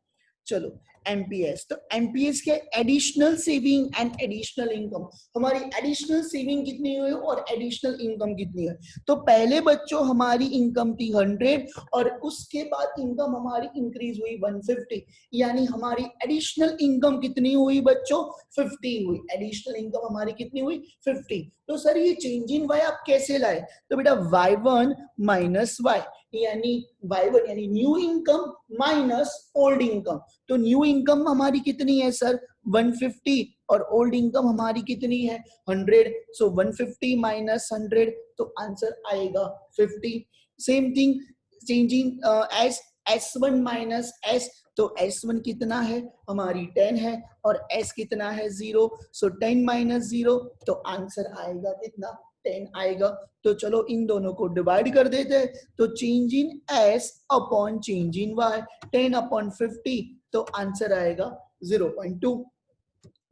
चलो एमपीएस, तो एमपीएस के additional saving and additional income. हमारी एडिशनल सेविंग कितनी हुई और एडिशनल इनकम कितनी है? तो पहले बच्चों हमारी इनकम थी 100 और उसके बाद इनकम हमारी इंक्रीज हुई 150, यानी हमारी एडिशनल इनकम कितनी हुई बच्चों? 50 हुई। एडिशनल इनकम हमारी कितनी हुई? 50। तो सर ये चेंज इन वाई आप कैसे लाए? तो बेटा y1 माइनस वाई, यानी y1 यानी new income minus old income. तो न्यू इनकम हमारी कितनी है सर? 150, और ओल्ड इनकम हमारी कितनी है? 100। सो 150 माइनस 100, तो आंसर आएगा 50। Same thing change in S, S1 minus S, तो S1 कितना है? हमारी 10 है, और S कितना है? 0। सो 10 माइनस 0, तो आंसर आएगा कितना? 10 आएगा। तो चलो इन दोनों को डिवाइड कर देते हैं। तो चेंज इन S अपॉन चेंज इन Y, 10 अपॉन 50, तो आंसर आएगा 0.2।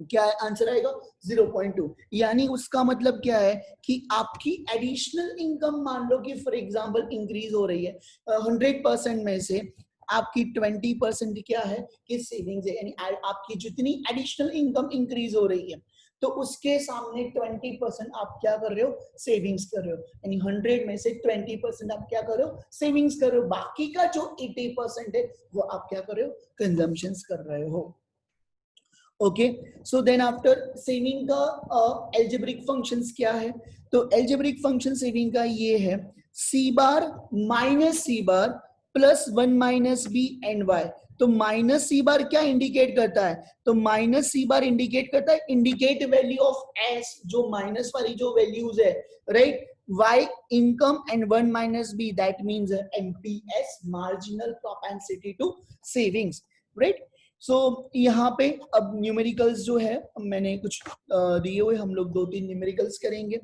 क्या है आंसर आएगा? 0.2। यानी उसका मतलब क्या है कि आपकी एडिशनल इनकम मान लो कि फॉर एग्जांपल इंक्रीज हो रही है 100% में से आपकी 20% क्या है कि सेविंग्स है, यानी आपकी जितनी एडिशनल इनकम इंक्रीज हो रही है तो उसके सामने 20% आप क्या कर रहे हो? सेविंग्स कर रहे हो। यानी 100 में से 20% आप क्या कर रहे हो? सेविंग्स कर रहे हो। बाकी का जो 80% है वो आप क्या कर रहे हो? कंजम्पशंस कर रहे हो। Okay, so then after saving का एल्जेब्रिक फंक्शंस क्या है? तो एल्जेब्रिक फंक्शन सेविंग का ये है C bar minus C bar plus 1 minus B and Y. तो माइनस सी बार क्या इंडिकेट करता है? तो माइनस सी बार इंडिकेट करता है इंडिकेट वैल्यू ऑफ एस, जो माइनस वाली जो वैल्यूज है, right. y income and 1 minus b, that means MPS, marginal propensity to savings, right? सो यहाँ पे अब न्यूमेरिकल्स जो है मैंने कुछ दिए हुए, हम लोग 2-3 न्यूमेरिकल्स करेंगे।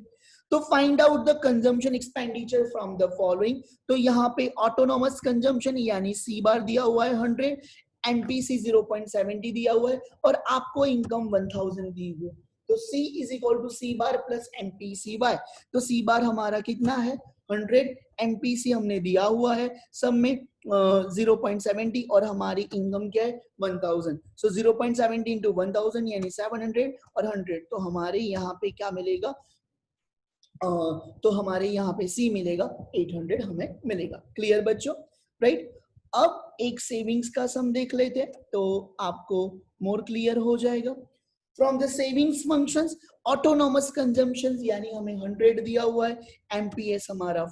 तो find out the consumption expenditure from the following. तो यहाँ पे ऑटोनोमस कंजम्पशन यानी सी बार दिया हुआ है 100, एमपीसी 0.70 दिया हुआ है, और आपको इनकम 1000 दी हुई है। तो C is equal to C bar plus MPC Y. तो सी बार हमारा कितना है? 100, एमपीसी हमने दिया हुआ है सब में 0.70 और हमारी इनकम क्या है 1000। सो 0.70 इंटू 1000 यानी 700 और 100, तो हमारे यहाँ पे क्या मिलेगा, तो हमारे यहाँ पे सी मिलेगा 800 हमें मिलेगा। क्लियर बच्चों, राइट। अब एक सेविंग्स का सम देख लेते हैं तो आपको मोर क्लियर हो जाएगा। From the savings functions autonomous consumption यानी हमें 100 दिया हुआ है, एमपीएस हमारा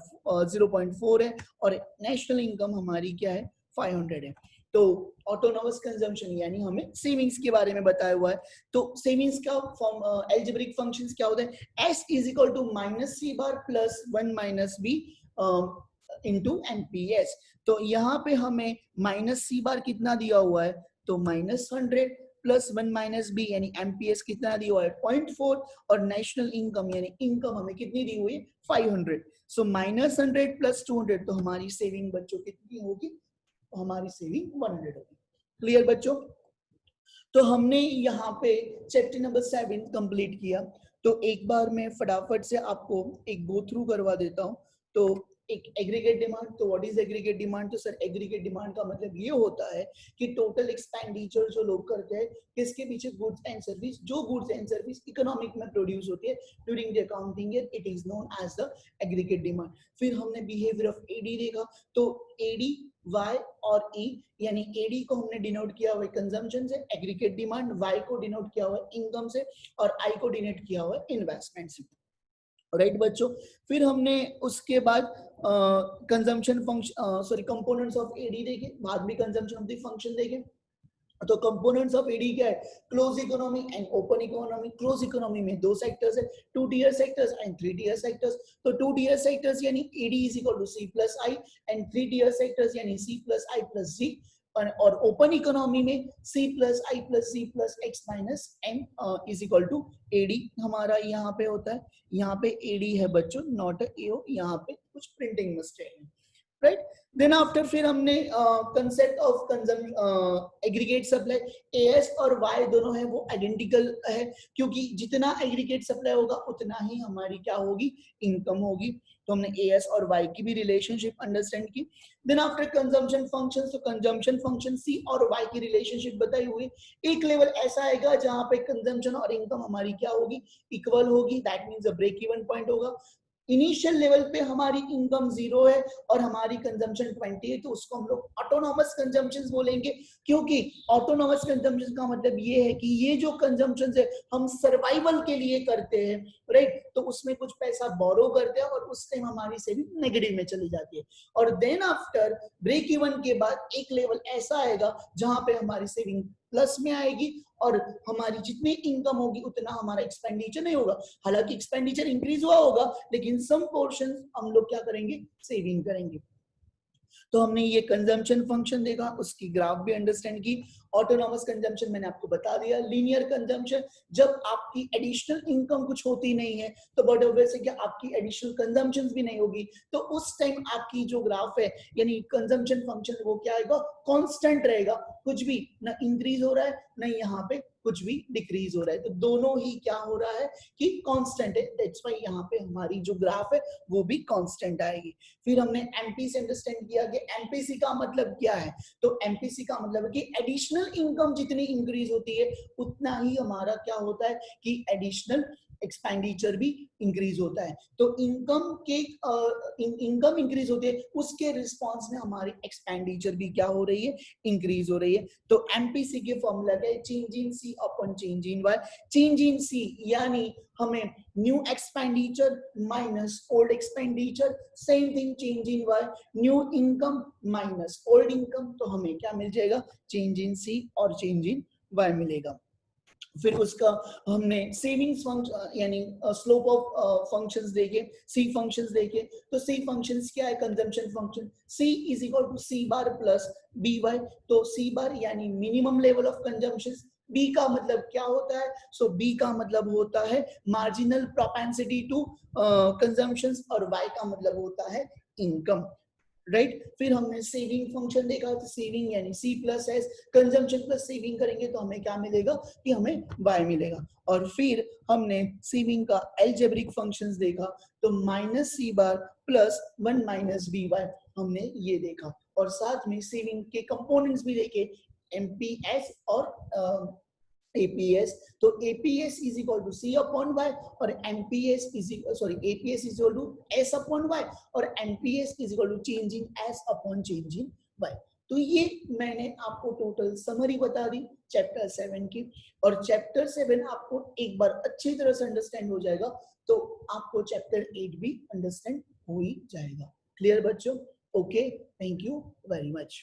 0.4 है और नेशनल इनकम हमारी क्या है 500 है। तो ऑटोनॉमस कंजम्पशन यानी हमें सेविंग्स के बारे में बताया हुआ है। तो सेविंग्स का फॉर्म एल्जेब्रिक फंक्शंस क्या होता है, S is equal to minus C bar plus 1 minus B into MPS. तो यहाँ पे हमें माइनस सी बार कितना दिया हुआ है, तो -100 प्लस 1 माइनस बी यानी एमपीएस कितना दिया हुआ है 0.4 और नेशनल इनकम यानी इनकम हमें कितनी दी हुई है 500। सो -100 प्लस 200 तो हमारी सेविंग बच्चों कितनी होगी, हमारी सेविंग 100 होगी। क्लियर बच्चों, तो हमने यहाँ पे चैप्टर नंबर 7 कंप्लीट किया। तो एक बार मैं फटाफट से आपको एक गो थ्रू करवा देता हूँ। तो एक एग्रीगेट डिमांड, तो व्हाट इज एग्रीगेट डिमांड, तो सर एग्रीगेट डिमांड का मतलब ये होता है कि टोटल एक्सपेंडिचर जो लोग करते हैं किसके पीछे, गुड्स एंड सर्विस, जो गुड्स एंड सर्विस इकोनॉमिक में प्रोड्यूस होती है during the accounting year, it is known as the aggregate demand. फिर हमने बिहेवियर ऑफ एडी देखा, तो एडी वाई और ई यानी एडी को हमने डिनोट किया हुआ है कंजम्पशन से, एग्रीगेट डिमांड वाई को डिनोट किया हुआ है इनकम से और आई को डिनोट किया हुआ है इन्वेस्टमेंट से। राइट बच्चों, फिर हमने उसके बाद consumption function sorry components of AD देखे, बाद में कंजम्पशन ऑफ द फंक्शन देखे। तो कंपोनेंट्स ऑफ एडी क्या है, close economy and open economy. Close economy में दो सेक्टर्स है, 2 tier sectors and 3 tier sectors. तो 2 टियर सेक्टर्स यानी AD is equal to C plus I and 3 tier sectors यानी सी प्लस आई प्लस सी। और open economy में C plus I plus C plus X minus N is equal to AD हमारा यहाँ पे होता है। यहाँ पे एडी है बच्चों, नॉट एओ, यहाँ पे कुछ प्रिंटिंग मिस्टेक है, राइट। देन आफ्टर फिर हमने concept of aggregate supply, as और वाई दोनों है वो आइडेंटिकल है, क्योंकि जितना एग्रीगेट सप्लाई होगा उतना ही हमारी क्या होगी, इनकम होगी। तो हमने एएस और वाई की भी रिलेशनशिप अंडरस्टैंड की। देन आफ्टर कंजम्पशन फंक्शन, तो कंजम्पशन फंक्शन सी और वाई की रिलेशनशिप बताई हुई। एक लेवल ऐसा आएगा जहां पे कंजम्पशन और इनकम हमारी क्या होगी, इक्वल होगी, that means a break even point होगा। इनिशियल लेवल पे हमारी इनकम 0 है और हमारी कंजम्पशन 20 है, तो उसको हम लोग ऑटोनॉमस कंजम्पशन बोलेंगे, क्योंकि ऑटोनॉमस कंजम्पशन का मतलब ये है कि ये जो कंजम्पशन है हम सर्वाइवल के लिए करते हैं, राइट। तो उसमें कुछ पैसा बोरो करते हैं और उस टाइम हमारी सेविंग नेगेटिव में चली जाती है। और देन आफ्टर ब्रेक इवन के बाद एक लेवल ऐसा आएगा जहां पे हमारी सेविंग प्लस में आएगी और हमारी जितनी इनकम होगी उतना हमारा एक्सपेंडिचर नहीं होगा। हालांकि एक्सपेंडिचर इंक्रीज हुआ होगा लेकिन सम पोर्शन हम लोग क्या करेंगे, सेविंग करेंगे। तो हमने ये कंजम्पशन फंक्शन देखा, उसकी ग्राफ भी अंडरस्टैंड की। ऑटोनॉमस कंजम्पशन मैंने आपको बता दिया। लीनियर कंजम्पशन, जब आपकी एडिशनल इनकम कुछ होती नहीं है तो बट ऑब्वियसली क्या आपकी एडिशनल कंजम्पशन भी नहीं होगी, तो उस टाइम आपकी जो ग्राफ है यानी कंजम्पशन फंक्शन वो क्या आएगा, कांस्टेंट रहेगा, कुछ भी ना इंक्रीज हो रहा है ना यहाँ पे कुछ भी डिक्रीज हो रहा है, तो दोनों ही क्या हो रहा है कि कांस्टेंट है। दैट्स व्हाई यहाँ पे हमारी जो ग्राफ है वो भी कांस्टेंट आएगी। फिर हमने एमपी से अंडरस्टैंड किया कि एमपीसी का मतलब क्या है, तो एमपीसी का मतलब है कि एडिशनल इनकम जितनी इंक्रीज होती है उतना ही हमारा क्या होता है कि एडिशनल एक्सपेंडिचर भी इंक्रीज होता है। तो इनकम के इनकम इंक्रीज होती है उसके रिस्पॉन्स में हमारी एक्सपेंडिचर भी क्या हो रही है, इंक्रीज हो रही है। तो एमपीसी के फॉर्मूला क्या है, change in C upon change in Y. Change in C यानी हमें new expenditure minus old expenditure, same thing change in Y, new income minus old income, तो हमें क्या मिल जाएगा, चेंज इन सी और चेंज इन वाई मिलेगा। फिर उसका हमने सेविंग्स फंक्शन यानी स्लोप ऑफ फंक्शंस देखे, सी फंक्शंस देखे। तो सी फंक्शंस क्या है, consumption function, C is equal to C bar plus B Y. तो सी बार यानी minimum level of consumption, B का मतलब क्या होता है, सो बी का मतलब होता है मार्जिनल प्रोपेंसिटी टू कंजम्पशन और वाई का मतलब होता है इनकम, राइट। फिर हमने सेविंग फंक्शन देखा, तो सेविंग यानी C plus S, consumption plus saving करेंगे तो हमें क्या मिलेगा कि हमें वाई मिलेगा। और फिर हमने सेविंग का एल्जेब्रिक फंक्शंस देखा, तो minus C bar plus 1 minus B Y हमने ये देखा। और साथ में सेविंग के कंपोनेंट्स भी देखे, एमपीएस और एपीएस। तो APS is equal to C upon Y और MPS is APS is equal to S upon Y और MPS is equal to change in S upon change in Y. तो ये मैंने आपको टोटल समरी बता the chapter 7 की, और chapter 7 आपको एक बार अच्छी तरह से अंडरस्टैंड हो जाएगा तो आपको चैप्टर 8 भी अंडरस्टैंड हो ही जाएगा। क्लियर बच्चों? Okay, thank you very much.